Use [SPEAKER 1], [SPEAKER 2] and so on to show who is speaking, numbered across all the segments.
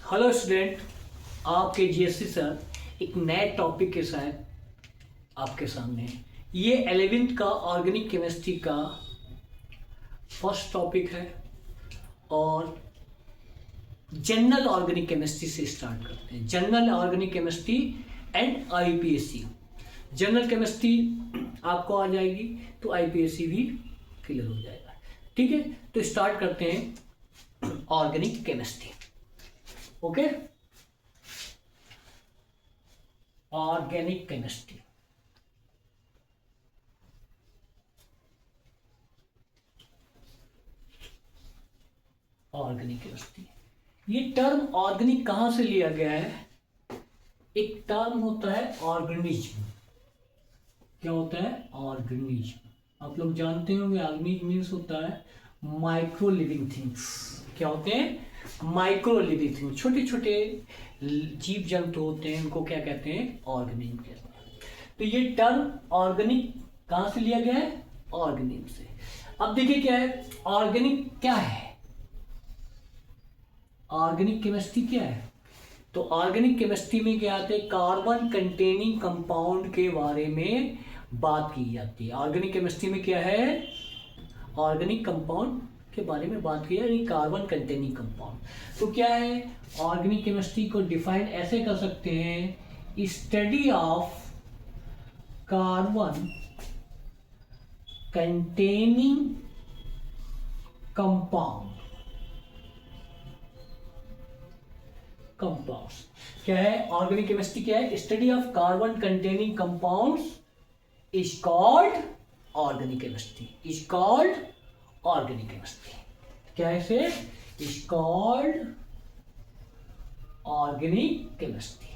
[SPEAKER 1] Hello student, आपके GSC sir एक नए टॉपिक के साथ आपके सामने हैं। ये 11th का ऑर्गेनिक केमिस्ट्री का फर्स्ट टॉपिक है और जनरल ऑर्गेनिक केमिस्ट्री से स्टार्ट करते हैं। General organic chemistry and IPSC. General chemistry आपको आ जाएगी तो आईपीएससी भी क्लियर हो जाएगा। ठीक है, तो स्टार्ट करते हैं organic chemistry. Okay, organic chemistry. Organic chemistry, ये टर्म ऑर्गेनिक कहां से लिया गया है? एक टर्म होता है ऑर्गेनिज्म। क्या होता है? ऑर्गेनिज्म। आप लोग जानते होंगे ऑर्गेनिज्म मीन्स होता है माइक्रो लिविंग थिंग्स। क्या होते हैं? Micro living things. छोटे छोटे जीव जंतु होते हैं, उनको क्या कहते हैं? ऑर्गेनिज्म कहते हैं। तो ये टर्म ऑर्गेनिक कहां से लिया गया है? ऑर्गेनिज्म से। अब देखिए क्या है ऑर्गेनिक, क्या है ऑर्गेनिक केमिस्ट्री, क्या है? तो ऑर्गेनिक केमिस्ट्री में क्या आते हैं? कार्बन कंटेनिंग कंपाउंड के बारे में बात की जाती है। ऑर्गेनिक केमिस्ट्री में क्या है? ऑर्गेनिक कंपाउंड के बारे में बात की है, कार्बन कंटेनिंग कंपाउंड। तो क्या है? ऑर्गेनिक केमिस्ट्री को डिफाइन ऐसे कर सकते हैं, study of carbon containing compound. Compounds क्या है? ऑर्गेनिक केमिस्ट्री क्या है? Study of carbon containing compounds is called organic chemistry. Is called organic chemistry. क्या है इसे? Is called organic chemistry.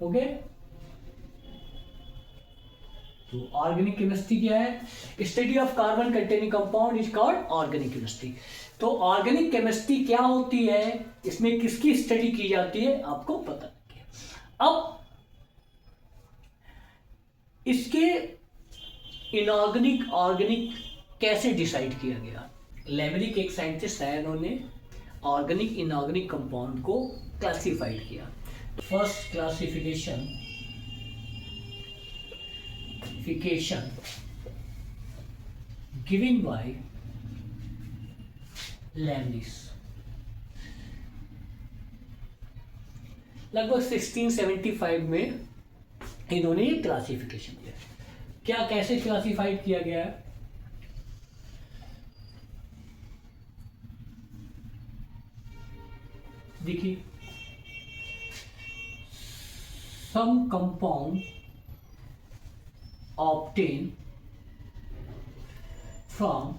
[SPEAKER 1] Okay, तो ऑर्गेनिक केमिस्ट्री क्या है? Study of carbon containing compound is called organic chemistry. तो organic chemistry क्या होती है, इसमें किसकी स्टडी की जाती है, आपको पता नहीं है। अब इसके इनऑर्गेनिक ऑर्गेनिक कैसे डिसाइड किया गया? लेमरिक एक साइंटिस्ट है, उन्होंने ऑर्गेनिक इनऑर्गेनिक कंपाउंड को क्लासिफाइड किया। First classification given by Lemery. लगभग 1675 में इन्होंने ये क्लासिफिकेशन दिया। क्या कैसे क्लासिफाइड किया गया है? देखिए, some compound obtain from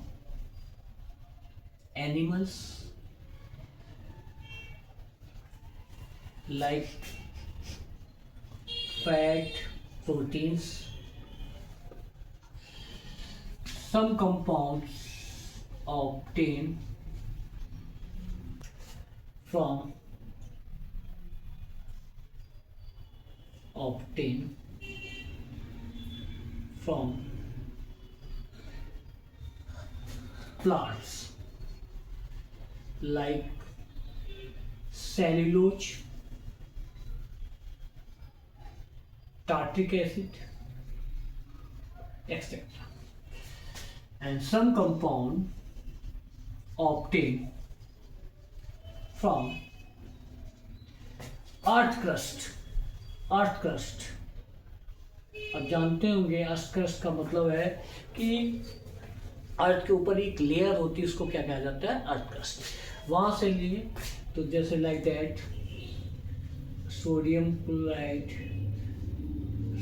[SPEAKER 1] animals like fat, proteins. Some compounds obtained from plants like cellulose, tartric acid, etc. And some compound obtained from earth crust. अब जानते होंगे अर्थ क्रस्ट का मतलब है कि अर्थ के ऊपर एक लेयर होती है, उसको क्या कहा जाता है? Earth crust. वहां से लिए तो जैसे like that sodium chloride,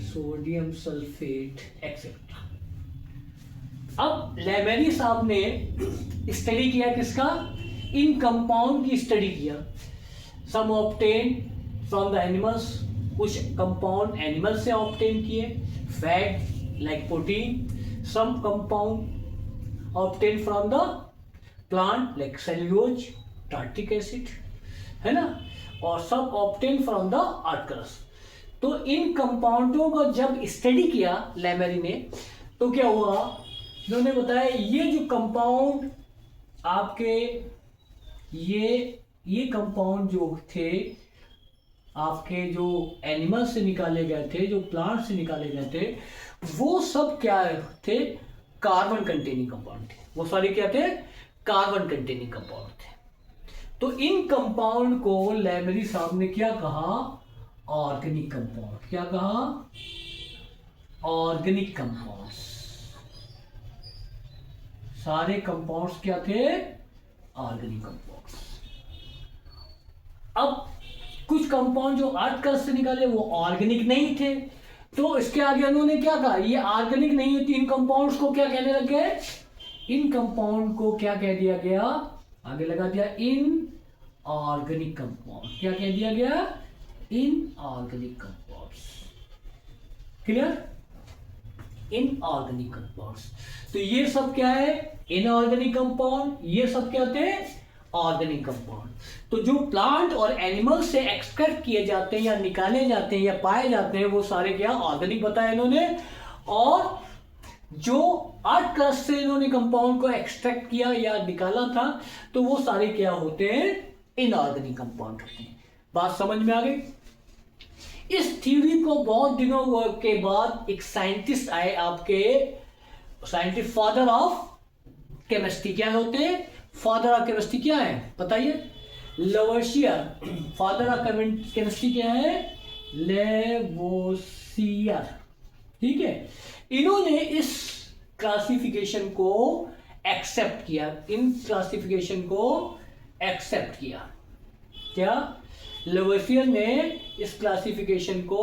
[SPEAKER 1] sodium sulphate etcetera. अब लेमेरी साहब ने स्टडी किया किसका? इन कंपाउंड की स्टडी किया। Some obtain from the animals, कुछ कंपाउंड एनिमल से ऑब्टेन किए, fat like protein. Some compound obtain from the plant like cellulose, tartaric acid, है ना, और सब obtain from the earth crust. तो इन कंपाउंडों को जब स्टडी किया लेमेरी ने, तो क्या हुआ? इन्होंने बताया ये जो कंपाउंड आपके ये ये कंपाउंड जो थे आपके, जो एनिमल से निकाले गए थे, जो प्लांट से निकाले गए थे, वो सब क्या थे? कार्बन कंटेनिंग कंपाउंड थे। वो सारे क्या थे? कार्बन कंटेनिंग कंपाउंड थे। तो इन कंपाउंड को लैमेरी साहब ने क्या कहा? Organic compound. क्या कहा? Organic compounds. सारे कंपाउंड्स क्या थे? Organic compounds. अब कुछ कंपाउंड जो अर्थ क्रस्ट से निकाले वो ऑर्गेनिक नहीं थे, तो इसके आगे उन्होंने क्या कहा? ये ऑर्गेनिक नहीं है, तो इन कंपाउंड्स को क्या कहने लगे? इन कंपाउंड को क्या कह दिया गया? आगे लगा दिया इन ऑर्गेनिक कंपाउंड। क्या कह दिया गया? In organic compounds. Clear? In organic compounds. तो ये सब क्या है? Inorganic compound. ये सब क्या होते हैं? Organic compound. तो जो प्लांट और एनिमल से एक्सट्रैक्ट किए जाते हैं या निकाले जाते हैं या पाए जाते हैं, वो सारे क्या? ऑर्गेनिक बताया इन्होंने। और जो अर्थ क्रस्ट से इन्होंने कंपाउंड को एक्सट्रैक्ट किया या निकाला था, तो वो सारे क्या होते हैं? इनऑर्गेनिक कंपाउंड होते हैं। बात समझ में आ गई? इस थ्योरी को बहुत दिनों के बाद एक साइंटिस्ट आए, आपके साइंटिस्ट, फादर ऑफ केमिस्ट्री। क्या होते हैं? फादर ऑफ केमिस्ट्री क्या है बताइए? लेवोसियर। फादर ऑफ केमिस्ट्री क्या है? लेवोसियर। ठीक है। इन्होंने इस क्लासिफिकेशन को एक्सेप्ट किया। इन क्लासिफिकेशन को एक्सेप्ट किया। क्या? लेवोसियर ने इस क्लासिफिकेशन को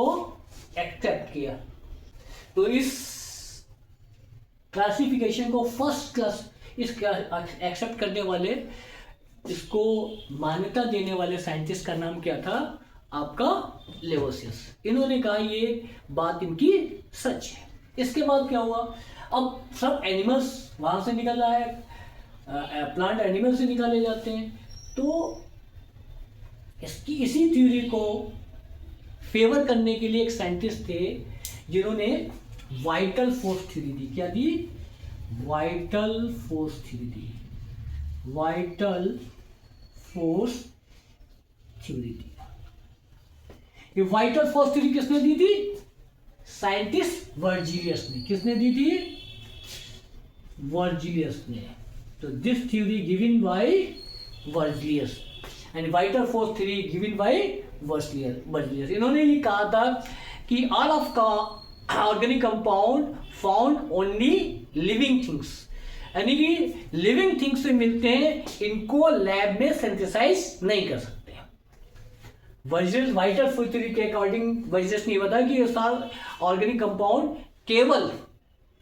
[SPEAKER 1] एक्सेप्ट किया। तो इस क्लासिफिकेशन को फर्स्ट क्लास, इस एक्सेप्ट करने वाले, इसको मान्यता देने वाले साइंटिस्ट का नाम क्या था? आपका लेवोसियस। इन्होंने कहा ये बात इनकी सच है। इसके बाद क्या हुआ? अब सब एनिमल्स वहां से निकल रहा है, प्लांट एनिमल से निकाले जाते हैं, तो इसकी इसी थ्योरी को फेवर करने के लिए एक साइंटिस्ट थे जिन्होंने वाइटल फोर्स थ्योरी दी। क्या दी? वाइटल फोर्स थ्योरी दी। वाइटल फोर्स थ्योरी दी। ये वाइटल फोर्स थ्योरी किसने दी थी? साइंटिस्ट वर्जिलियस ने। किसने दी थी? वर्जिलियस ने। तो this theory given by Berzelius and vital force theory given by Berzelius. इन्होंने ये कहा था कि ऑल ऑफ का organic compound found only living things, यानी कि लिविंग थिंग्स से मिलते हैं, इनको लैब में सिंथेसाइज नहीं कर सकते। वर्जिलियस वाइटल फोर्स थ्योरी के अकॉर्डिंग वर्जिलियस ने बताया कि ये सारे ऑर्गेनिक कंपाउंड केवल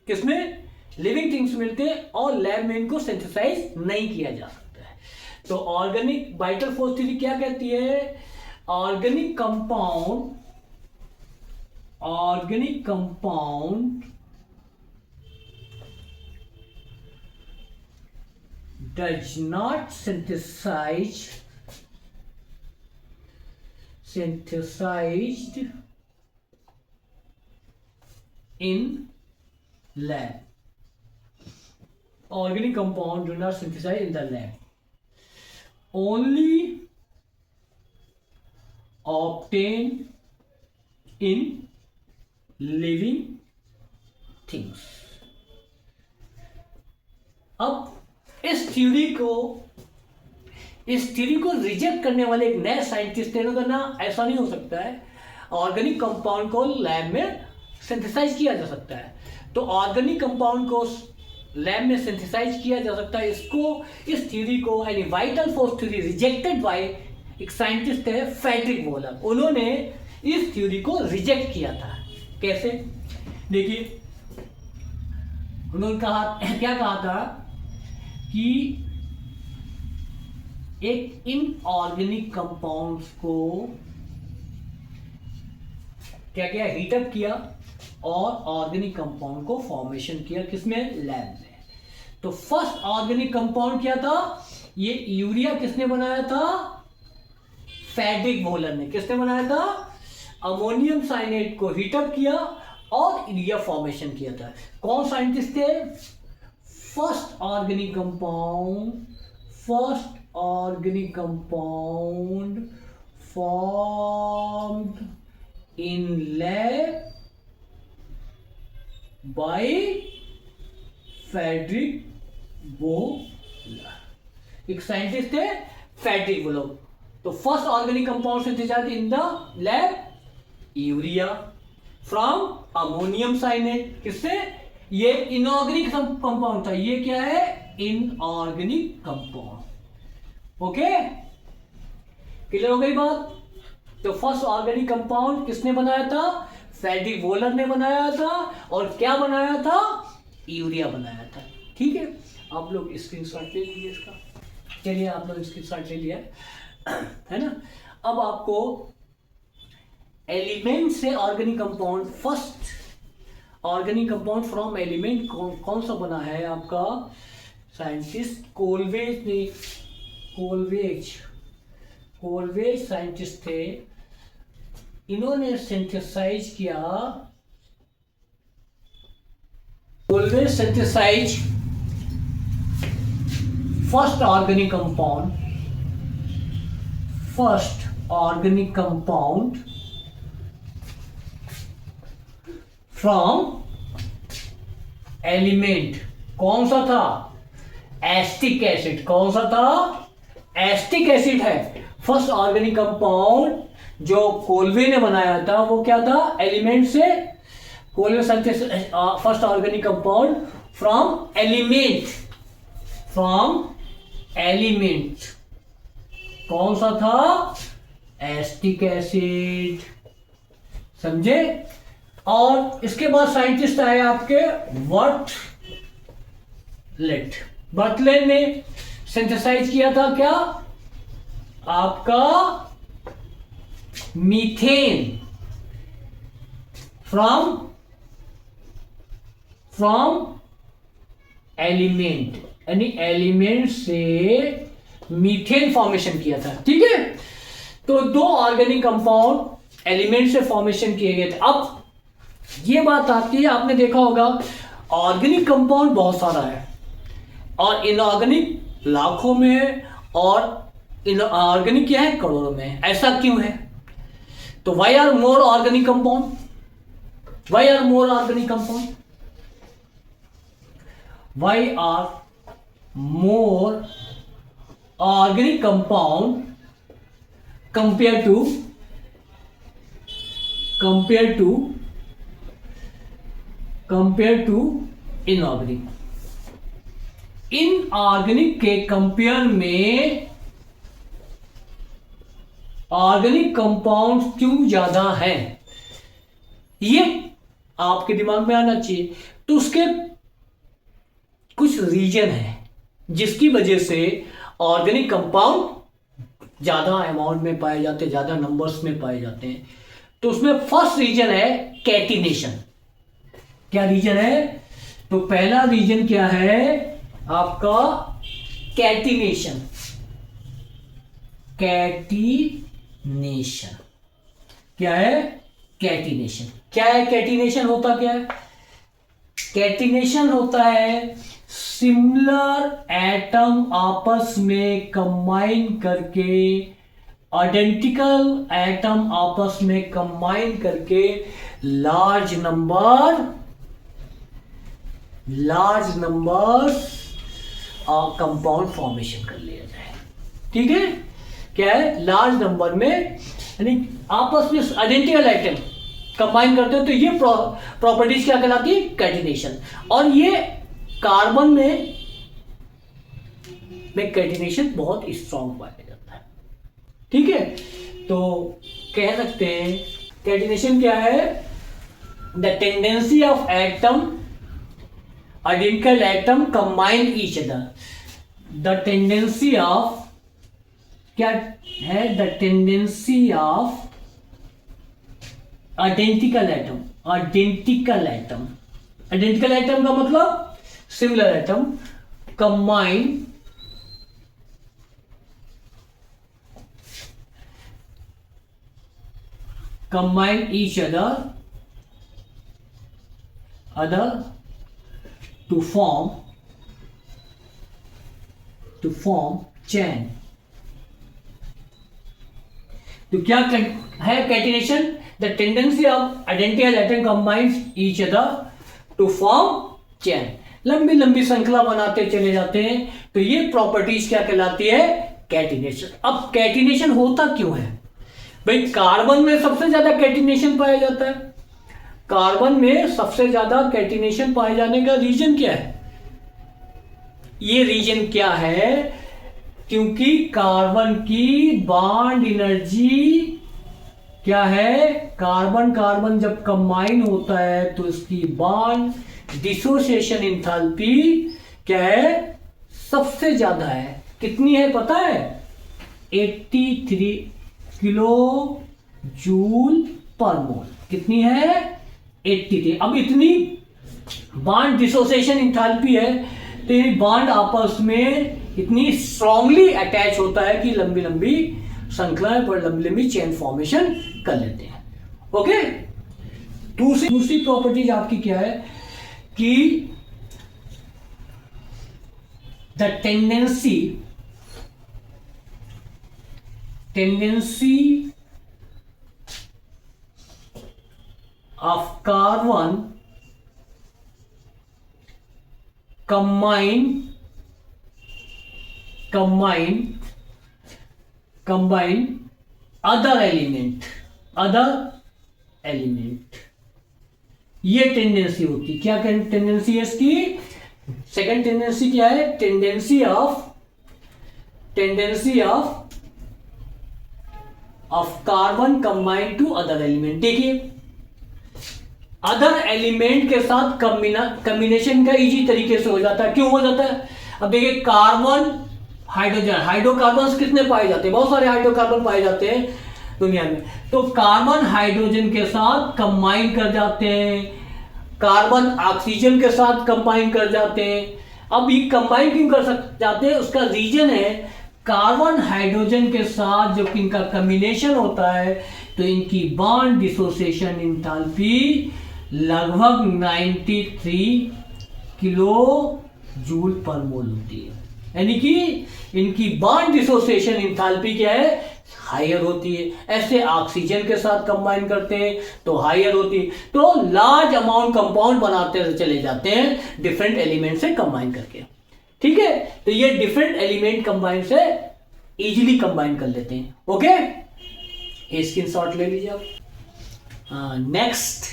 [SPEAKER 1] किसमें? लिविंग थिंग्स मिलते हैं और लैब में इनको सिंथेसाइज नहीं किया जा सकता है। तो ऑर्गेनिक वाइटल फोर्स थ्योरी क्या कहती है? Organic compound does not synthesized in lab. Organic compound do not synthesize in the lab. Only obtained in living things. अब इस थ्योरी को रिजेक्ट करने वाले एक नए साइंटिस्ट थे। उन्होंने कहा ऐसा नहीं हो सकता है, ऑर्गेनिक कंपाउंड को लैब में सिंथेसाइज किया जा सकता है। तो ऑर्गेनिक कंपाउंड को लैब में सिंथेसाइज किया जा सकता है, इसको, इस थ्योरी को, यानी vital force theory rejected by एक साइंटिस्ट है फ्रेडरिक वोहलर। उन्होंने इस थ्योरी को रिजेक्ट किया था। कैसे? देखिए, उन्होंने क्या कहा था कि एक इनऑर्गेनिक कंपाउंड्स को क्या किया? हीटअप किया और ऑर्गेनिक कंपाउंड को फॉर्मेशन किया। किसमें? लैब में। तो फर्स्ट ऑर्गेनिक कंपाउंड क्या था? ये यूरिया किसने बनाया था? फ्रेडरिक वोहलर ने। किसने बनाया था? अमोनियम साइनेट को हीटअप किया और यूरिया फॉर्मेशन किया था। कौन साइंटिस्ट थे? First organic organic compound formed in lab by Friedrich Wohler. एक साइंटिस्ट थे फ्रेडरिक वोलर। तो first organic compound synthesized in the lab urea from ammonium cyanate. किससे? ये इनऑर्गेनिक कंपाउंड था। ये क्या है? Inorganic compound. ओके, क्लियर हो गई बात? तो फर्स्ट ऑर्गेनिक कंपाउंड किसने बनाया था? फ्रेडरिक वोलर ने बनाया था। और क्या बनाया था? यूरिया बनाया था। ठीक है, आप लोग स्क्रीनशॉट ले लीजिए इसका। चलिए, आप लोग स्क्रीनशॉट ले लिया है ना। अब आपको एलिमेंट से organic compound, first organic compound from element कौन सा बना है आपका? साइंटिस्ट कोलवेज ने, कोलवेज साइंटिस्ट थे। इन्होंने सिंथेसाइज किया, Kolbe synthesize first organic compound from element. कौन सा था? Acetic acid. कौन सा था? एस्टिक एसिड है। फर्स्ट ऑर्गेनिक कंपाउंड जो कोलवे ने बनाया था वो क्या था? एलिमेंट से। Kolbe synthesize first organic compound from element. कौन सा था? Acetic acid. समझे? और इसके बाद साइंटिस्ट आए आपके बर्टलेट ने सिंथेसाइज किया था क्या? आपका मीथेन फ्रॉम एलिमेंट, यानी एलिमेंट से मीथेन फॉर्मेशन किया था। ठीक है, तो दो ऑर्गेनिक कंपाउंड एलिमेंट से फॉर्मेशन किए गए थे। अब ये बात आती है, आपने देखा होगा ऑर्गेनिक कंपाउंड बहुत सारा है और इनऑर्गेनिक लाखों में है और इनऑर्गेनिक क्या है? करोड़ों में। ऐसा क्यों है? तो why are more organic compound? Why are more organic compound? Why are more organic compound compared to inorganic? Inorganic के कंपेयर में ऑर्गेनिक कंपाउंड क्यों ज्यादा है? ये आपके दिमाग में आना चाहिए। तो उसके कुछ रीजन है जिसकी वजह से ऑर्गेनिक कंपाउंड ज्यादा अमाउंट में पाए जाते हैं, ज्यादा नंबर्स में पाए जाते हैं। तो उसमें फर्स्ट रीजन है कैटिनेशन। क्या रीजन है? तो पहला रीजन क्या है आपका? कैटिनेशन। क्या है? कैटिनेशन। क्या है कैटिनेशन? होता क्या है? कैटिनेशन होता है सिमिलर एटम आपस में कंबाइन करके, आइडेंटिकल एटम आपस में कंबाइन करके लार्ज नंबर्स कंपाउंड फॉर्मेशन कर लिया जाए। ठीक है, क्या है? लार्ज नंबर में, यानी आपस में आइडेंटिकल आइटम कंबाइन करते हैं, तो ये प्रॉपर्टीज क्या कहलाती है? कैटिनेशन। और ये कार्बन में कैटिनेशन बहुत स्ट्रॉन्ग पाया जाता है। ठीक है, तो कह सकते हैं कैटिनेशन क्या है? The tendency of atom, identical atom combine each other. The tendency of, क्या है? The tendency of identical atom का मतलब similar atom combine each other to form chain तो क्या है catenation? The tendency of identical atom combines each other to form chain, लंबी लंबी श्रृंखला बनाते चले जाते हैं, तो ये प्रॉपर्टीज क्या कहलाती है? कैटिनेशन। अब कैटिनेशन होता क्यों है भाई? कार्बन में सबसे ज्यादा कैटिनेशन पाया जाता है। कार्बन में सबसे ज्यादा कैटिनेशन पाए जाने का रीजन क्या है? ये रीजन क्या है? क्योंकि कार्बन की बॉन्ड एनर्जी क्या है? कार्बन कार्बन जब कंबाइन होता है तो इसकी बॉन्ड डिसोसिएशन एंथैल्पी क्या है? सबसे ज्यादा है। कितनी है पता है? 83 किलो जूल पर मोल। कितनी है? 83। अब इतनी बॉन्ड डिसोसिएशन एंथैल्पी है तो ये बॉन्ड आपस में इतनी स्ट्रांगली अटैच होता है कि लंबी लंबी श्रृंखलाएं पर लंबी लंबी चेन फॉर्मेशन कर लेते हैं। ओके, दूसरी प्रॉपर्टीज आपकी क्या है कि the tendency of carbon combine other element, ये टेंडेंसी होती है। क्या टेंडेंसी है इसकी? सेकंड टेंडेंसी क्या है? Tendency of carbon combine to other element. देखिए, अदर एलिमेंट के साथ कॉम्बिनेशन का इजी तरीके से हो जाता है। क्यों हो जाता है? अब देखिए, कार्बन हाइड्रोजन, हाइड्रोकार्बन कितने पाए जाते हैं? बहुत सारे हाइड्रोकार्बन पाए जाते हैं दुनिया में। तो कार्बन हाइड्रोजन के साथ कंबाइन कर जाते हैं, कार्बन ऑक्सीजन के साथ कंबाइन कर जाते हैं। अब ये कंबाइन क्यों कर जाते हैं? उसका रीजन है कार्बन हाइड्रोजन के साथ जब इनका कॉम्बिनेशन होता है तो इनकी बॉन्ड डिसोसिएशन एंथैल्पी लगभग 93 किलो जूल पर मोल होती है। यानी कि इनकी बॉन्ड डिसोसिएशन एंथैल्पी क्या है? हायर होती है। ऐसे ऑक्सीजन के साथ कंबाइन करते हैं तो हायर होती है। तो लार्ज अमाउंट कंपाउंड बनाते चले जाते हैं डिफरेंट एलिमेंट से कंबाइन करके। ठीक है, तो ये डिफरेंट एलिमेंट कंबाइन से इजीली कंबाइन कर लेते हैं। ओके, ये स्क्रीनशॉट ले लीजिए आप। नेक्स्ट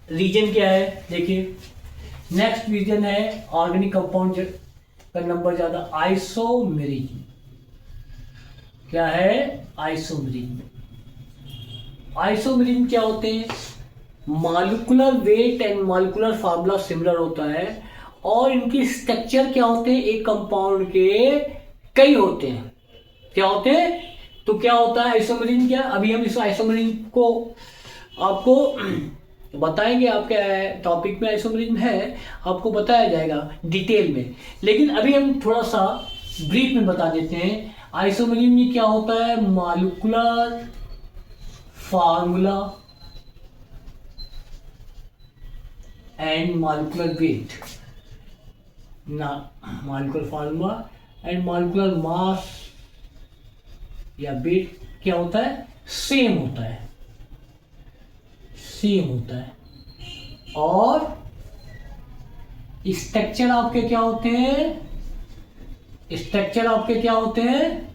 [SPEAKER 1] रीजन क्या है? देखिए, नेक्स्ट रीजन है ऑर्गेनिक कंपाउंड का नंबर ज्यादा, आइसोमेरिज्म। क्या है? आइसोमेरिज्म। आइसोमेरिज्म क्या होते हैं? Molecular weight and molecular formula similar होता है और इनकी स्ट्रक्चर क्या होते हैं? एक कंपाउंड के कई होते हैं। क्या होते हैं? तो क्या होता है आइसोमेरिज्म? क्या अभी हम इस आइसोमेरिज्म को आपको बताएंगे। आपके टॉपिक में आइसोमेरिज्म है, आपको बताया जाएगा डिटेल में, लेकिन अभी हम थोड़ा सा ब्रीफ में बता देते हैं। आइसोमेरिज्म में क्या होता है? Molecular formula and molecular weight, molecular formula and molecular mass या वेट क्या होता है? सेम होता है। और स्ट्रक्चर आपके क्या होते हैं?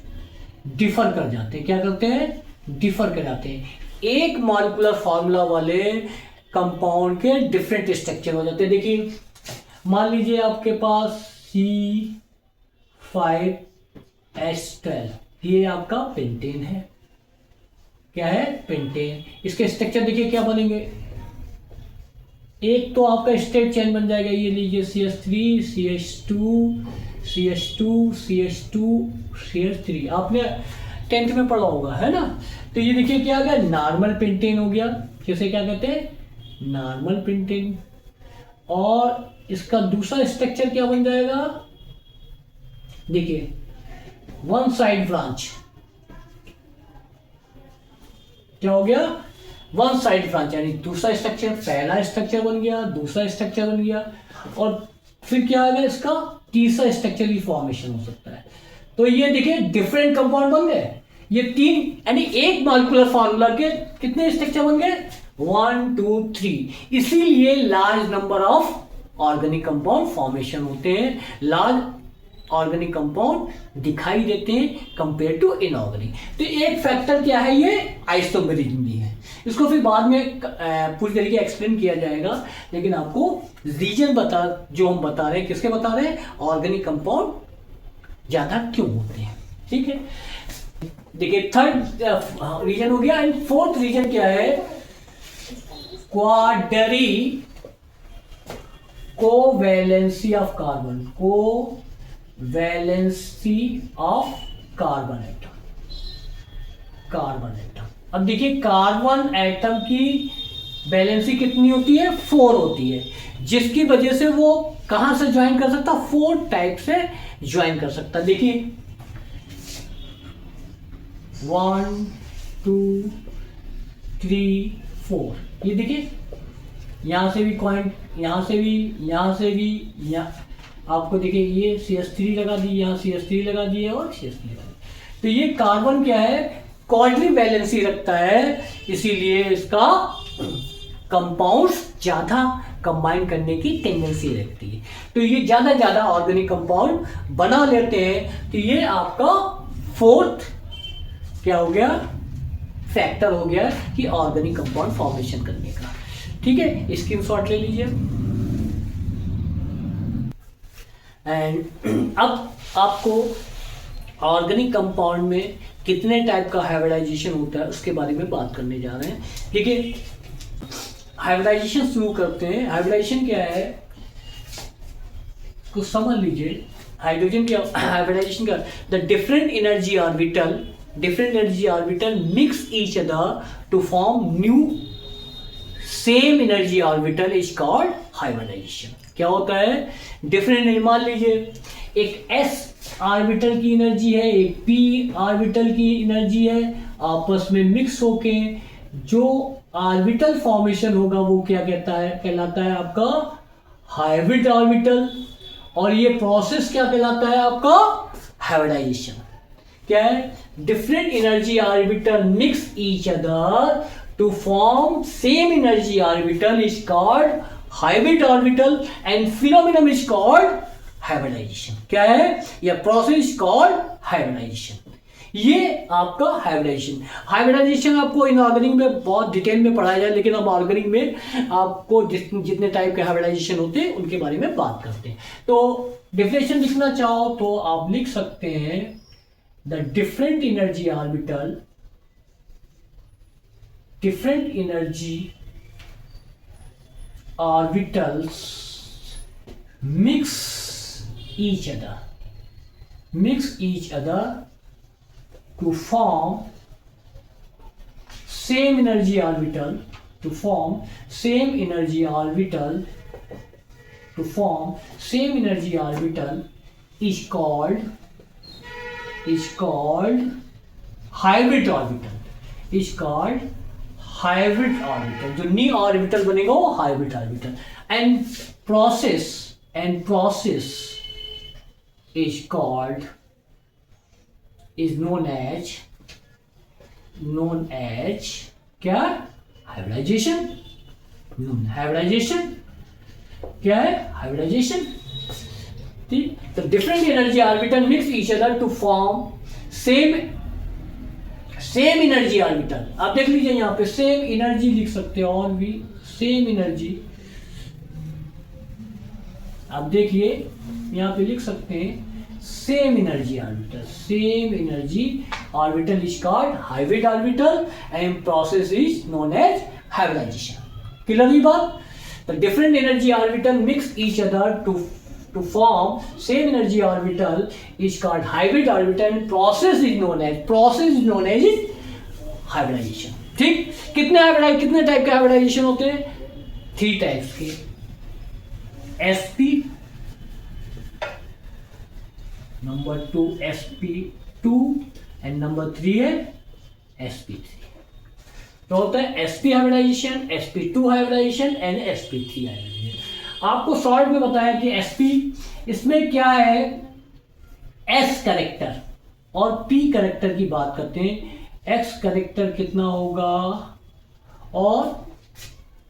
[SPEAKER 1] डिफर कर जाते हैं। क्या करते हैं? डिफर कर जाते हैं। एक मॉलिक्यूलर फार्मूला वाले कंपाउंड के डिफरेंट स्ट्रक्चर हो जाते हैं। देखिए, मान लीजिए आपके पास C5H12, ये आपका पेंटेन है। क्या है? पेंटेन। इसके स्ट्रक्चर देखिए क्या बनेंगे। एक तो आपका स्टेट चेन बन जाएगा, ये लीजिए CH3 CH2 आपने 10th में पढ़ा होगा, है ना। तो ये देखिए क्या आ गया? नॉर्मल पेंटेन हो गया। किसे क्या कहते हैं? Normal pentane. और इसका दूसरा स्ट्रक्चर क्या बन जाएगा? देखिए, वन साइड ब्रांच। क्या हो गया? वन साइड ब्रांच, यानी दूसरा स्ट्रक्चर, पहला स्ट्रक्चर बन गया, दूसरा स्ट्रक्चर बन गया, और फिर क्या आ गया? इसका तीसरा स्ट्रक्चर की फॉर्मेशन हो सकता है। तो ये देखिए डिफरेंट कंपाउंड बन गए। ये 3 यानी एक मॉलिक्यूलर फॉर्मूला के कितने स्ट्रक्चर बन गए? 1 2 3। इसीलिए large number of organic compound formation होते हैं, लार्ज ऑर्गेनिक कंपाउंड दिखाई देते हैं कंपेयर टू इनऑर्गेनिक। तो एक फैक्टर क्या है, ये आइसोमेरिज्म भी है। इसको फिर बाद में पूरी तरीके एक्सप्लेन किया जाएगा, लेकिन आपको रीजन जो हम बता रहे हैं, किसके बता रहे हैं, ऑर्गेनिक कंपाउंड ज्यादा क्यों होते हैं। ठीक है, देखिए थर्ड रीजन हो गया। एंड फोर्थ रीजन क्या है, quadri covalency of carbon, covalency of carbon atom. अब देखिए कार्बन एटम की वैलेंसी कितनी होती है, 4 होती है, जिसकी वजह से वो कहां से ज्वाइन कर सकता, 4 टाइप से ज्वाइन कर सकता। देखिए 1 2 3 4, ये देखिए यहां से भी पॉइंट, यहां से भी आपको देखिए ये CH3 लगा दी, यहाँ CH3 लगा दी है और CH3 लगा दी। तो ये कार्बन क्या है, क्वाड्री वैलेंसी रखता है, इसीलिए इसका कंपाउंड्स ज्यादा कंबाइन करने की टेंडेंसी रखती है। तो ये ज्यादा ऑर्गेनिक कंपाउंड बना लेते हैं। तो ये आपका फोर्थ क्या हो गया, फैक्टर हो गया कि ऑर्गेनिक कंपाउंड फॉर्मेशन करने का। ठीक है, स्क्रीनशॉट ले लीजिए। एंड अब आपको ऑर्गेनिक कंपाउंड में कितने टाइप का हाइब्रिडाइजेशन होता है उसके बारे में बात करने जा रहे हैं। देखिए हाइब्रिडाइजेशन शुरू करते हैं। हाइब्रिडाइजेशन क्या है, कुछ समझ लीजिए। हाइड्रोजन क्या, हाइब्रिडाइजेशन का, the different energy orbital mix each other to form new same energy orbital is called hybridization. क्या होता है, डिफरेंट, मान लीजिए एक s ऑर्बिटल की एनर्जी है, एक p ऑर्बिटल की एनर्जी है, आपस में मिक्स होके जो ऑर्बिटल फॉर्मेशन होगा वो क्या कहलाता है आपका हाइब्रिड ऑर्बिटल। और ये प्रोसेस क्या कहलाता है आपका हाइब्रिडाइजेशन। क्या है, different energy orbital mix each other to form same energy orbital is called hybrid orbital and phenomenon is called hybridization. क्या है, यह प्रोसेस कॉल्ड हाइब्रिडाइजेशन। ये आपका हाइब्रिडाइजेशन आपको इनऑर्गेनिक में बहुत डिटेल में पढ़ाया जाए, लेकिन अब ऑर्गेनिक में आपको जितने टाइप के हाइब्रिडाइजेशन होते हैं उनके बारे में बात करते हैं। तो डेफिनेशन लिखना चाहो तो आप लिख सकते हैं, the different energy orbitals mix each other to form same energy orbital is called hybrid orbital, जो न्यू ऑर्बिटल बनेगा वो hybrid orbital. And process is known as क्या, हाइब्रिडाइजेशन। क्या है, हाइब्रिडाइजेशन। ठीक, तो different energy orbital mix each other to form same energy orbital. आप देख लीजिए यहाँ पे सेम एनर्जी लिख सकते हैं, और भी सेम एनर्जी आप देखिए यहाँ पे लिख सकते हैं, same energy orbital is called hybrid orbital and process is known as hybridization. Clear हुई बात। The different energy orbital mix each other to form same energy orbital is called hybrid orbital and process is known as hybridization. ठीक, कितने type के hybridisation होते हैं, 3 types के, sp, number 2 sp2 and number 3 है sp3। तो होता है sp hybridization, sp2 hybridization and sp3 hybridization. आपको शॉर्ट में बताया कि sp, इसमें क्या है, s करेक्टर, और पी कैरेक्टर की बात करते हैं, एक्स कैरेक्टर कितना होगा और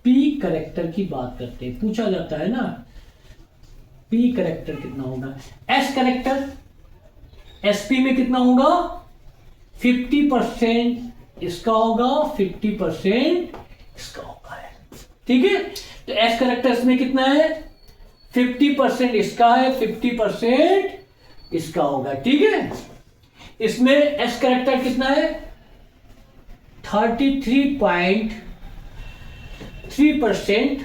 [SPEAKER 1] पी कैरेक्टर की बात करते हैं, पूछा जाता है ना, पी कैरेक्टर कितना होगा। एस कैरेक्टर एसपी में कितना होगा, 50% इसका होगा, 50% इसका होगा, ठीक है। तो एस कैरेक्टर इसमें कितना है, 50% इसका है, 50% इसका होगा, ठीक है। इसमें एस कैरेक्टर कितना है, 33.3%,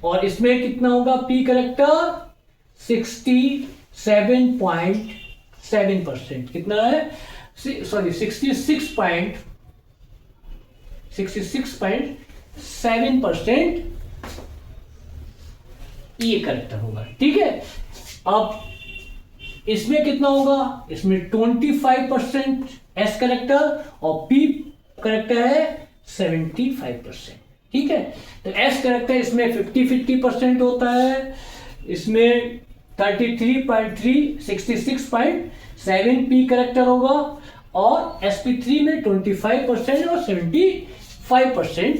[SPEAKER 1] और इसमें कितना होगा पी कैरेक्टर, 67.7%, कितना है, सॉरी 66.7% ये कैरेक्टर होगा, ठीक है। अब इसमें कितना होगा, इसमें 25% एस कैरेक्टर और पी कैरेक्टर है 75%, ठीक है। तो एस कैरेक्टर इसमें 50% होता है, इसमें 33.3 66.7 पी कैरेक्टर होगा, और sp3 में 25% और 75%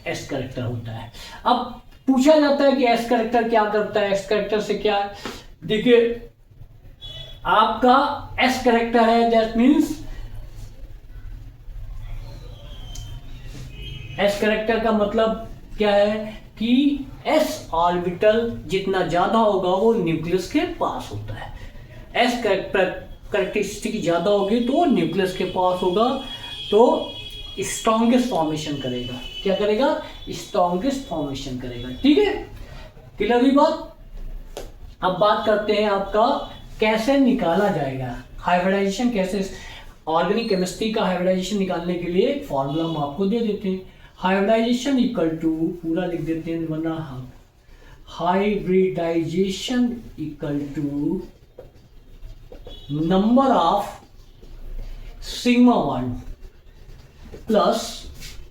[SPEAKER 1] एस कैरेक्टर होता है। अब पूछा जाता है कि एस कैरेक्टर क्या करता है, एस कैरेक्टर से क्या, देखिए आपका एस कैरेक्टर है, दैट मीन्स एस कैरेक्टर का मतलब क्या है कि एस ऑर्बिटल जितना ज्यादा होगा वो न्यूक्लियस के पास होता है। एस कैरेक्टरिस्टिक ज्यादा होगी तो न्यूक्लियस के पास होगा, तो स्ट्रॉन्गेस्ट फॉर्मेशन करेगा, क्या करेगा, स्ट्रॉन्गेस्ट फॉर्मेशन करेगा, ठीक है। क्लियर हुई बात। अब बात करते हैं आपका कैसे निकाला जाएगा हाइब्रिडाइजेशन, कैसे, ऑर्गेनिक केमिस्ट्री का हाइब्रिडाइजेशन निकालने के लिए एक फॉर्मूला हम आपको दे देते हैं। हाइब्रिडाइजेशन इक्वल टू, पूरा लिख देते हैं वरना हम, hybridization equal to number of sigma bond plus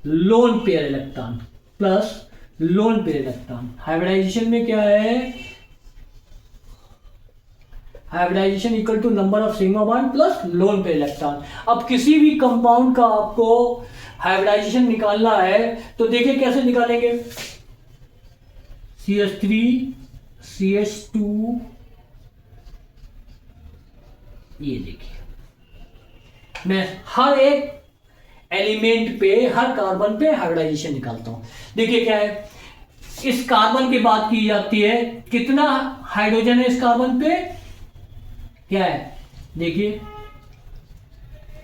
[SPEAKER 1] lone pair electron plus lone pair electron. Hybridization में क्या है, hybridization equal to number of sigma bond plus lone pair electron. अब किसी भी कंपाउंड का आपको हाइब्रिडाइजेशन निकालना है तो देखिए कैसे निकालेंगे, CH3 CH2, ये देखिए मैं हर एक एलिमेंट पे, हर कार्बन पे हाइब्रिडाइजेशन निकालता हूं। देखिए क्या है, इस कार्बन की बात की जाती है, कितना हाइड्रोजन है इस कार्बन पे, क्या है, देखिए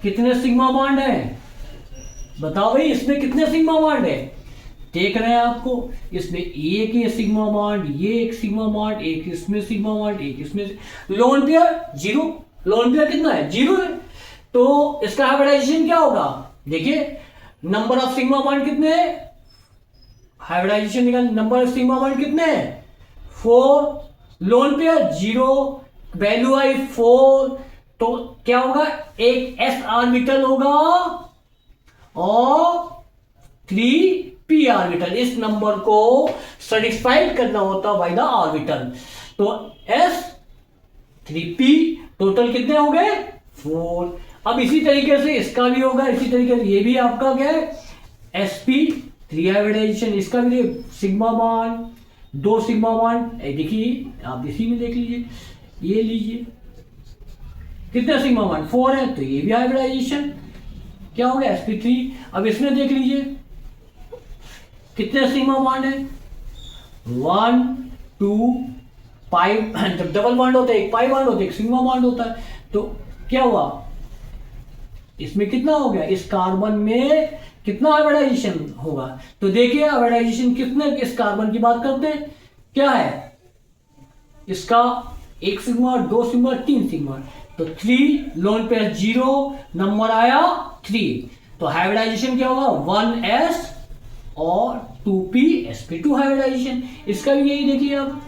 [SPEAKER 1] कितने सिग्मा बॉन्ड है, बताओ भाई इसमें कितने सिग्मा बॉन्ड है, देख रहे हैं आपको, इसमें एक ये सिग्मा बॉन्ड, ये एक सिग्मा बॉन्ड, एक इसमें सिग्मा बॉन्ड, एक इसमें, lone pair zero, lone pair कितना है, जीरो है, तो इसका हाइब्रिडाइजेशन क्या होगा, देखिए नंबर ऑफ सिग्मा बॉन्ड कितने हैं, हाइब्रिडाइजेशन निकाल, नंबर ऑफ सिग्मा बॉन्ड कितने हैं, 4, लोन पेयर जीरो, वैल्यू आई 4, तो क्या होगा, एक एस ऑर्बिटल होगा और 3 पी ऑर्बिटल। इस नंबर को सेटिस्फाइड करना होता बाय द ऑर्बिटल, तो एस 3p, टोटल कितने हो गए 4। अब इसी तरीके से इसका भी होगा, इसी तरीके से ये भी आपका क्या है, sp3 हाइब्रिडाइजेशन, इसका भी सिग्मा बॉन्ड, 2 सिग्मा बॉन्ड, देखिए आप इसी में देख लीजिए, ये लीजिए कितने सिग्मा बॉन्ड 4 है, तो ये भी हाइब्रिडाइजेशन क्या हो गया, sp3। अब इसमें देख लीजिए कितने सिग्मा बॉन्ड है, 1 2 पाई, जब डबल बॉन्ड होता है एक पाई बॉन्ड होता है, एक सिग्मा बॉन्ड होता है, तो क्या हुआ, इसमें कितना हो गया, इस कार्बन में कितना हाइब्रिडाइजेशन होगा, तो देखिए हाइब्रिडाइजेशन कितने, इस कार्बन की बात करते हैं, क्या है इसका 1 सिग्मा, 2 सिग्मा, 3 सिग्मा, तो 3, लोन पेयर 0, नंबर आया 3, तो हाइब्रिडाइजेशन क्या होगा, 1s और 2p sp2 हाइब्रिडाइजेशन। इसका भी यही देखिए आप,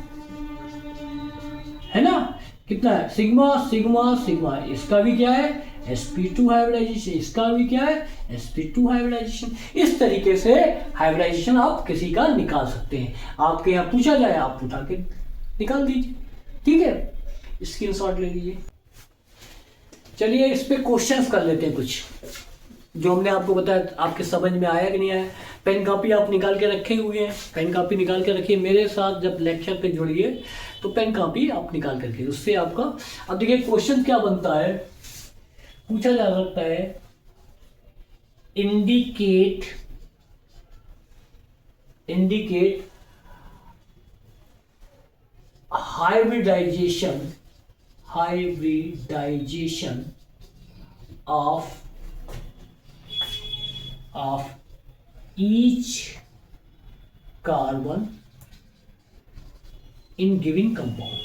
[SPEAKER 1] है ना, कितना है, सिग्मा सिग्मा सिग्मा, इसका भी क्या है sp2 हाइब्रिडाइजेशन, इसका भी क्या है sp2 हाइब्रिडाइजेशन। इस तरीके से हाइब्रिडाइजेशन आप किसी का निकाल सकते हैं, आपके यहाँ पूछा जाए आप उठा के निकाल दीजिए, ठीक है, स्क्रीनशॉट ले लीजिए। चलिए इस पे क्वेश्चंस कर लेते हैं कुछ, जो हमने आपको बताया आपके समझ में आया कि नहीं आया। पेन कॉपी आप निकाल के रखे हुए हैं, पेन कॉपी निकाल के रखिए मेरे साथ, जब लेक्चर पे जुड़िए तो पेन कॉपी आप निकाल करके, उससे आपका। अब देखिए क्वेश्चन क्या बनता है, पूछा जा सकता है indicate hybridization of each carbon in given compound।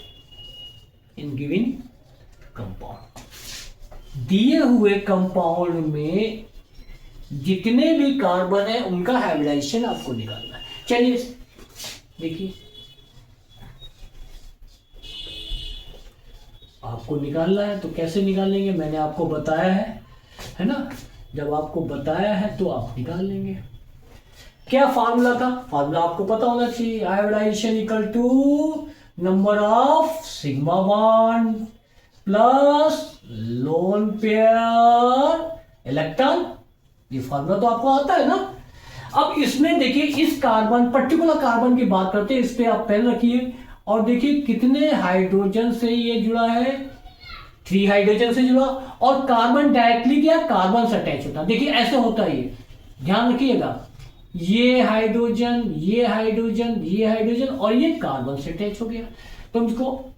[SPEAKER 1] दिए हुए कंपाउंड में जितने भी कार्बन है उनका हाइब्रिडाइजेशन आपको निकालना है। चलिए देखिए, आपको निकालना है तो कैसे निकालेंगे, मैंने आपको बताया है ना। जब आपको बताया है तो आप निकाल लेंगे। क्या फार्मूला था, फार्मूला आपको पता होना चाहिए। Hybridization equal to number of sigma bond plus lone pair electron. ये फार्मूला तो आपको आता है ना। अब इसमें देखिए, इस कार्बन, पर्टिकुलर कार्बन की बात करते हैं, इस पे आप पेन रखिए और देखिए कितने हाइड्रोजन से ये जुड़ा है, 3 हाइड्रोजन से जुड़ा। और कार्बन डायरेक्टली क्या, कार्बन से अटैच होता है। देखिए ऐसे होता है, ये ध्यान रखिएगा, ये हाइड्रोजन, ये हाइड्रोजन, ये हाइड्रोजन और ये कार्बन से अटैच हो गया। तो इसको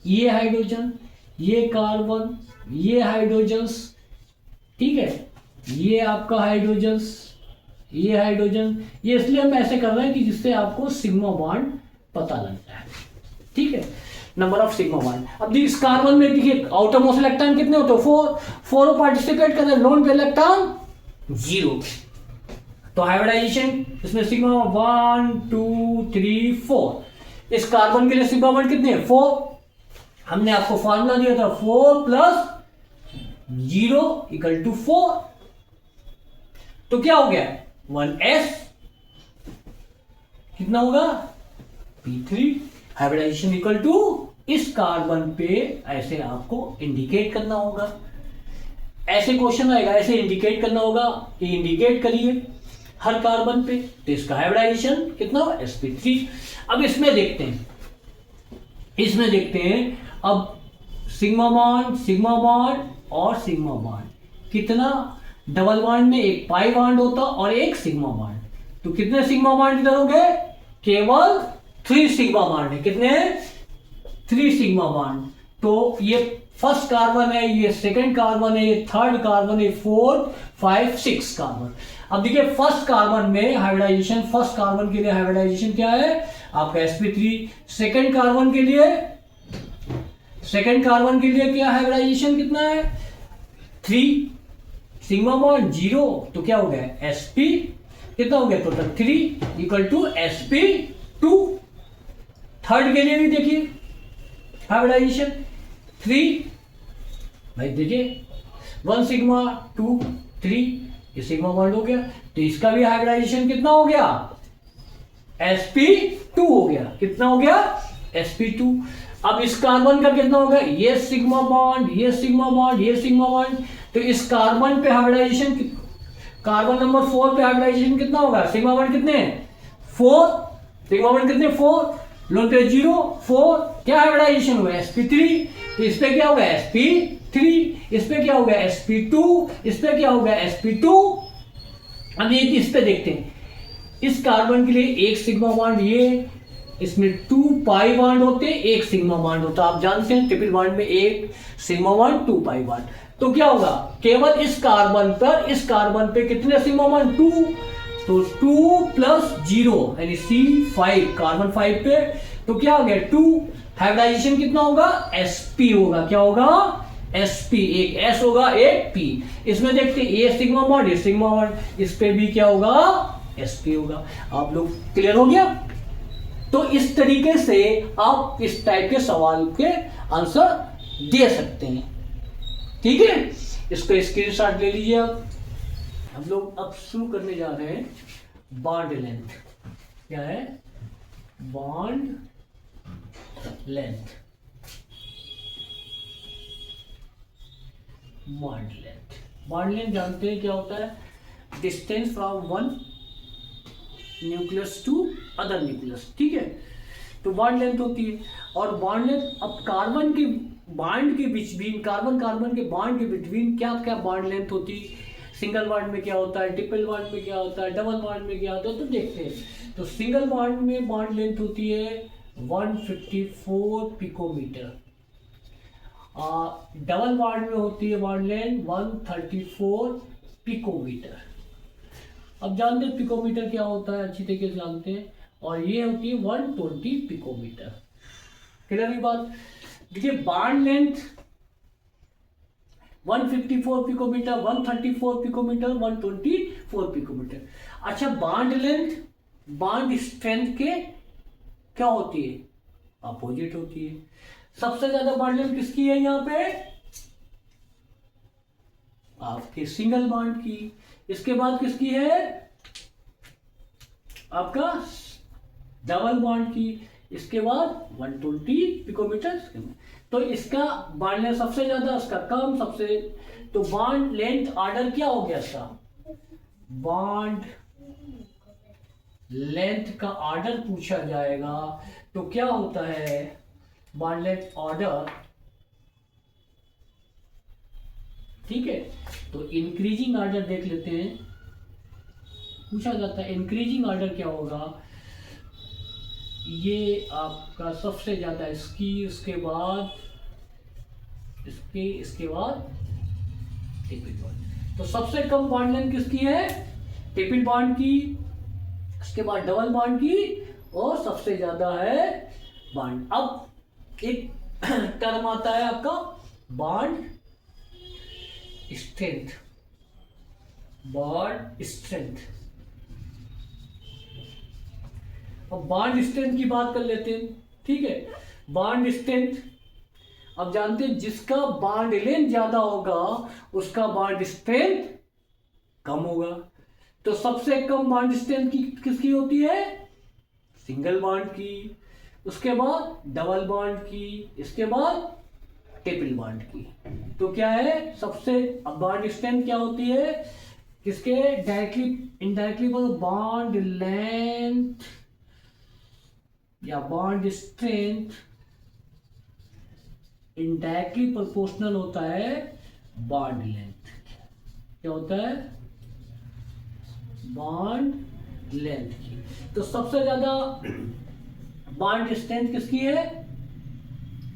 [SPEAKER 1] ये हाइड्रोजन, ये कार्बन, ये हाइड्रोजन्स, ठीक है, ये आपका हाइड्रोजन्स, ये हाइड्रोजन, ये इसलिए हम ऐसे कर रहे हैं कि जिससे आपको सिग्मा बॉन्ड पता लग जाए, ठीक है, नंबर ऑफ सिग्मा बॉन्ड। अब जी इस कार्बन में देखिए आउटर मोस्ट इलेक्ट्रॉन कितने होते हैं, 4 पार्टिसिपेट कर रहे हैं, लोन पे इलेक्ट्रॉन 0। तो हाइब्रिडाइजेशन इसमें सिग्मा 1 2 3 4। इस कार्बन के लिए सिग्मा बॉन्ड कितने हैं, 4। हमने आपको फार्मूला दिया था 4 + 0 = 4। तो क्या हो गया, 1s कितना होगा, P3। हाइब्रिडाइजेशन इक्वल टू इस कार्बन पे ऐसे आपको इंडिकेट करना होगा। ऐसे क्वेश्चन आएगा, ऐसे इंडिकेट करना होगा, ये इंडिकेट करिए हर कार्बन पे, तो इसका हाइब्रिडाइजेशन कितना होगा, sp3। अब इसमें देखते हैं, अब सिग्मा बॉन्ड और सिग्मा बॉन्ड, कितना डबल बॉन्ड में एक पाई बॉन्ड होता और एक सिग्मा बॉन्ड। तो कितने सिग्मा बॉन्ड इधर हो गए, केवल 3 सिग्मा बॉन्ड है। कितने हैं, 3 सिग्मा बॉन्ड। तो ये फर्स्ट कार्बन है, ये सेकंड कार्बन है, ये थर्ड कार्बन है, 4 5 6 कार्बन। अब देखिए फर्स्ट कार्बन में हाइब्रिडाइजेशन, फर्स्ट कार्बन के लिए हाइब्रिडाइजेशन क्या है आपका, sp3। सेकंड कार्बन के लिए क्या हाइब्रिडाइजेशन कितना है, 3 सिग्मा बॉन्ड 0। तो क्या हो गया, sp कितना हो गया, टोटल 3 = sp2। थर्ड के लिए भी देखिए हाइब्रिडाइजेशन 3, भाई देखिए 1 सिग्मा 2 3, ये सिग्मा बॉन्ड हो गया। तो इसका भी हाइब्रिडाइजेशन कितना हो गया, sp2 हो गया। कितना हो गया, sp2। अब इस कार्बन का कितना होगा, ये सिग्मा बॉन्ड, ये सिग्मा बॉन्ड, ये सिग्मा बॉन्ड। तो इस कार्बन पे हाइब्रिडाइजेशन, कार्बन नंबर 4 पे हाइब्रिडाइजेशन कितना होगा, सिग्मा बॉन्ड कितने हैं, 4। सिग्मा बॉन्ड कितने, 4, लोन पे 0 4, क्या हाइब्रिडाइजेशन हुआ, sp3। तो इस पे क्या होगा, sp3, इस पे क्या होगा, sp2, इस पे क्या होगा, sp2। अब ये इस पे देखते हैं, इस कार्बन के लिए एक सिग्मा बॉन्ड, ये इसमें 2 पाई बॉन्ड होते हैं, एक सिग्मा बॉन्ड होता है। आप जानते हैं ट्रिपल बॉन्ड में एक सिग्मा बॉन्ड 2 पाई बॉन्ड। तो क्या होगा, केवल इस कार्बन पे कितने सिग्मा बॉन्ड, 2। तो 2 + 0 यानी C5, कार्बन 5 पे। तो क्या हो गया, 2। हाइब्रिडाइजेशन कितना होगा, sp होगा। क्या होगा, sp, एक s होगा, एक p। इसमें देखते हैं ये सिग्मा बॉन्ड, ये सिग्मा बॉन्ड, इस पे भी क्या होगा, sp होगा। आप लोग क्लियर हो गया। तो इस तरीके से आप इस टाइप के सवाल के आंसर दे सकते हैं, ठीक है। इसको स्क्रीनशॉट ले लीजिए आप। हम लोग अब शुरू करने जा रहे हैं बॉन्ड लेंथ। क्या है, bond length. Bond length. Bond length जानते हैं क्या होता है? Distance from one nucleus to other nucleus, ठीक है। तो बॉन्ड लेंथ होती है। और बॉन्ड लेंथ, अब कार्बन के बॉन्ड के बिटवीन, कार्बन कार्बन के बॉन्ड के बिटवीन क्या क्या बॉन्ड लेंथ होती है, सिंगल बॉन्ड में क्या होता है, ट्रिपल बॉन्ड में क्या होता है, डबल बॉन्ड में क्या होता है, तो देखते हैं। तो सिंगल बॉन्ड में बॉन्ड लेंथ होती है 154 पिकोमीटर, और डबल बॉन्ड में होती है बॉन्ड लेंथ 134 पिकोमीटर। अब जानते हैं पिकोमीटर क्या होता है, अच्छी तरीके से जानते हैं। और ये होती है 120 पिकोमीटर। क्लियर ये बात? देखिए bond length 154 picometre, 134 picometre, 124 picometre. अच्छा बॉन्ड लेंथ बॉन्ड स्ट्रेंथ के क्या होती है? अपोजिट होती है। सबसे ज्यादा बॉन्ड लेंथ किसकी है यहाँ पे? आपके सिंगल बॉन्ड की। इसके बाद किसकी है? आपका डबल बॉन्ड की। इसके बाद 120 पिकोमीटर। तो इसका बॉन्ड लेंथ सबसे ज्यादा, उसका कम, सबसे। तो बॉन्ड लेंथ ऑर्डर क्या हो गया इसका? बॉन्ड लेंथ का ऑर्डर पूछा जाएगा तो क्या होता है? बॉन्ड लेंथ ऑर्डर, ठीक है। तो इंक्रीजिंग ऑर्डर देख लेते हैं, पूछा जाता है इंक्रीजिंग ऑर्डर क्या होगा। ये आपका सबसे ज्यादा इसकी, उसके बाद इसके बाद ट्रिपल बॉन्ड। तो सबसे कम बॉन्ड लेंथ किसकी है? ट्रिपल बॉन्ड की। इसके बाद डबल बॉन्ड की, और सबसे ज्यादा है बॉन्ड। अब एक टर्म आता है आपका बॉन्ड स्ट्रेंथ। बॉन्ड स्ट्रेंथ, अब बॉन्ड स्ट्रेंथ की बात कर लेते हैं, ठीक है। बॉन्ड स्ट्रेंथ, अब जानते हैं जिसका बॉन्ड लेंथ ज्यादा होगा उसका बॉन्ड स्ट्रेंथ कम होगा। तो सबसे कम बॉन्ड स्ट्रेंथ किसकी होती है? सिंगल बॉन्ड की। उसके बाद डबल बॉन्ड की। इसके बाद ट्रिपल बॉन्ड की। तो क्या है सबसे, अब बॉन्ड स्ट्रेंथ क्या होती है किसके? डायरेक्टली इनडायरेक्टली बॉन्ड लेंथ या बॉन्ड स्ट्रेंथ इनडायरेक्टली प्रोपोर्शनल होता है बॉन्ड लेंथ। क्या होता है? बॉन्ड लेंथ की। तो सबसे ज्यादा बॉन्ड स्ट्रेंथ किसकी है?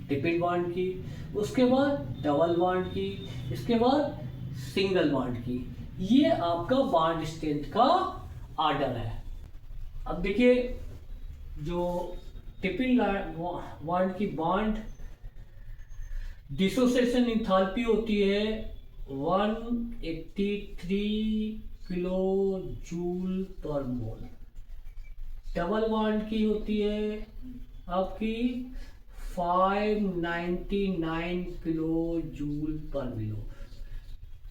[SPEAKER 1] ट्रिपल बॉन्ड की। उसके बाद डबल बॉन्ड की। इसके बाद सिंगल बॉन्ड की। ये आपका बॉन्ड स्ट्रेंथ का ऑर्डर है। अब देखिए जो ट्रिपल बॉन्ड की बॉन्ड डिसोसिएशन एंथैल्पी होती है 183 किलो जूल पर मोल। डबल बॉन्ड की होती है आपकी 599 किलो जूल पर मिलो,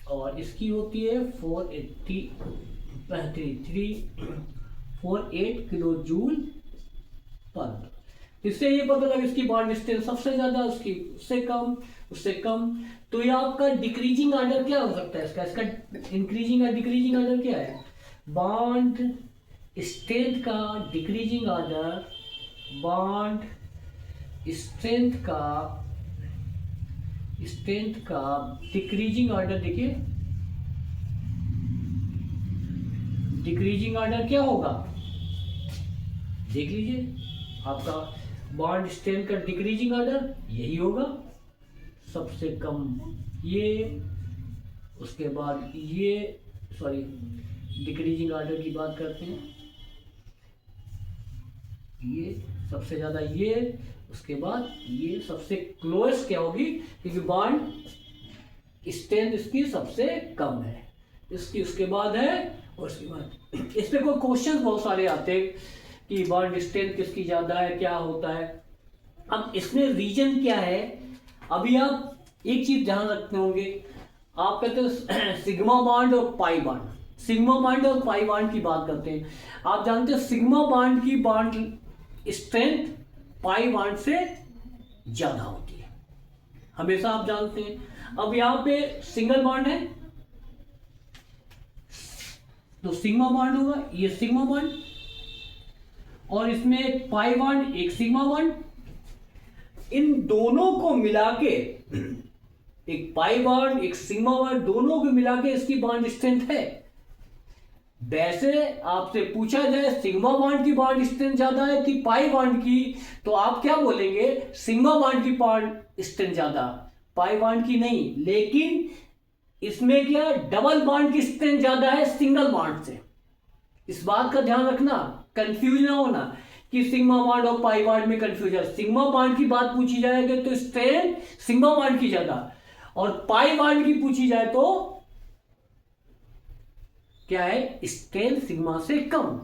[SPEAKER 1] और इसकी होती है 448 किलो जूल पर। इससे ये पता लगा इसकी बॉन्ड स्ट्रेंथ सबसे ज्यादा, उसकी उससे कम, उससे कम। तो ये आपका डिक्रीजिंग ऑर्डर क्या हो सकता है इसका? इसका इंक्रीजिंग और डिक्रीजिंग ऑर्डर क्या है? बॉन्ड स्ट्रेंथ का डिक्रीजिंग ऑर्डर, बॉन्ड स्ट्रेंथ का डिक्रीजिंग ऑर्डर। देखिए डिक्रीजिंग ऑर्डर क्या होगा, देख लीजिए। आपका बॉन्ड स्ट्रेंथ का डिक्रीजिंग ऑर्डर यही होगा, सबसे कम ये, उसके बाद ये, सॉरी डिक्रीजिंग ऑर्डर की बात करते हैं, ये सबसे ज्यादा, ये उसके बाद ये सबसे क्लोज क्या होगी, क्योंकि बॉन्ड स्ट्रेंथ इसकी सबसे कम है, इसकी उसके बाद है, और उसके बाद इस पे कोई क्वेश्चन बहुत सारे आते हैं कि बॉन्ड स्ट्रेंथ किसकी ज्यादा है, क्या होता है। अब इसमें रीजन क्या है, अभी आप एक चीज ध्यान रखते होंगे, आप कहते हैं सिग्मा बॉन्ड और पाई बॉन्ड, सिग्मा बॉन्ड और पाई बॉन्ड की बात करते हैं। आप जानते हैं सिग्मा बॉन्ड की बॉन्ड स्ट्रेंथ पाई बॉन्ड से ज्यादा होती है, हमेशा आप जानते हैं। अब यहाँ पे सिंगल बॉन्ड है तो सिग्मा बॉन्ड होगा, ये सिग्मा बॉन्ड, और इसमें पाई बॉन्ड, एक सिग्मा बॉन्ड। इन दोनों को मिला के, एक पाई बॉन्ड एक सिग्मा बॉन्ड, दोनों को मिला के इसकी बॉन्ड स्ट्रेंथ है। वैसे आपसे पूछा जाए सिग्मा बॉन्ड की बॉन्ड स्ट्रेंथ ज्यादा है कि पाई बॉन्ड की, तो आप क्या बोलेंगे, सिग्मा बॉन्ड की बॉन्ड स्ट्रेंथ ज्यादा, पाई बॉन्ड की नहीं। लेकिन इसमें क्या, डबल बॉन्ड की स्ट्रेंथ ज्यादा है सिंगल बॉन्ड से। इस बात का ध्यान रखना, कंफ्यूज ना होना कि सिग्मा बॉन्ड और पाई बॉन्ड में कंफ्यूजन। सिग्मा बॉन्ड की बात पूछी जाएगी तो स्ट्रेंथ सिग्मा बॉन्ड की ज्यादा, और पाई बॉन्ड की पूछी जाए तो क्या है, स्ट्रेंथ सिग्मा से कम।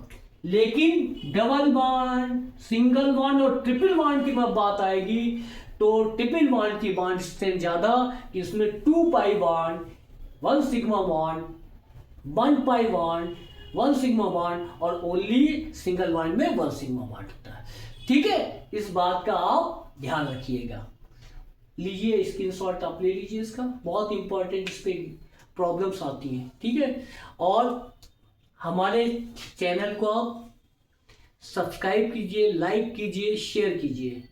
[SPEAKER 1] लेकिन डबल बॉन्ड, सिंगल बॉन्ड और ट्रिपल बॉन्ड की बात आएगी तो ट्रिपल बॉन्ड की बॉन्ड स्ट्रेंथ ज्यादा, कि इसमें 2 pi bond, 1 sigma bond, 1 pi bond, 1 sigma bond, और ओनली सिंगल बॉन्ड में 1 सिग्मा बॉन्ड होता है। ठीक है, इस बात का आप ध्यान रखिएगा। लीजिए स्क्रीनशॉट आप ले लीजिए इसका, बहुत इंपॉर्टेंट इस पे प्रॉब्लम्स आती हैं। ठीक है, और हमारे चैनल को आप सब्सक्राइब कीजिए, लाइक कीजिए, शेयर कीजिए।